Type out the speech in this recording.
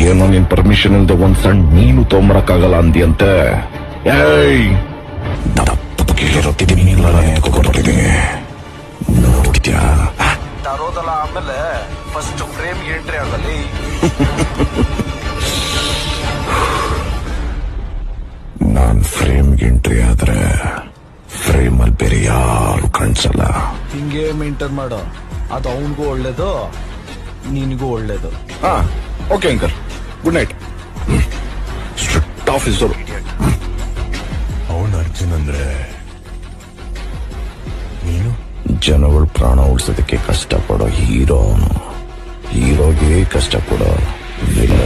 ಏನೋ ನಿನ್ ಪರ್ಮಿಷನ್ ಇಲ್ಲದೆ ಒಂದ್ ಸಣ್ಣ ನೀನು ತೊಂಬರಕ್ಕಾಗಲ್ಲ ಅಂದಿಯಂತೆ. ಏಯ್ ಕೇಳಿರೋತಿದ್ದೀನಿ ನೋಡ್ತಿದ್ಯಾ? ತರೋದಲ್ಲ, ಆಮೇಲೆ ಫಸ್ಟ್ ಫ್ರೇಮ್ ಎಂಟ್ರಿ ಆಗಲಿ. ನಾನ್ ಫ್ರೇಮ್ಗೆ ಎಂಟ್ರಿ ಆದ್ರೆ ಫ್ರೇಮ್ ಅಲ್ಲಿ ಬೇರೆ ಯಾರು ಕಾಣಿಸಲ್ಲ. ಹಿಂಗೆ ಮೇಂಟೈನ್ ಮಾಡೋ, ಅದು ಅವನಿಗೂ ಒಳ್ಳೇದು, ನಿನಗೂ ಒಳ್ಳೇದು. ಹಾ okay uncle, good night. Strict officer. ಅವನು ಅರ್ಜುನ್ ಅಂದ್ರೆ ನೀನು? ಜನಗಳ ಪ್ರಾಣ ಉಳಿಸೋದಕ್ಕೆ ಕಷ್ಟಪಡೋ ಹೀರೋ ಅವನು. ಹೀರೋಗೆ ಕಷ್ಟಪಡೋ ವಿಲನ್.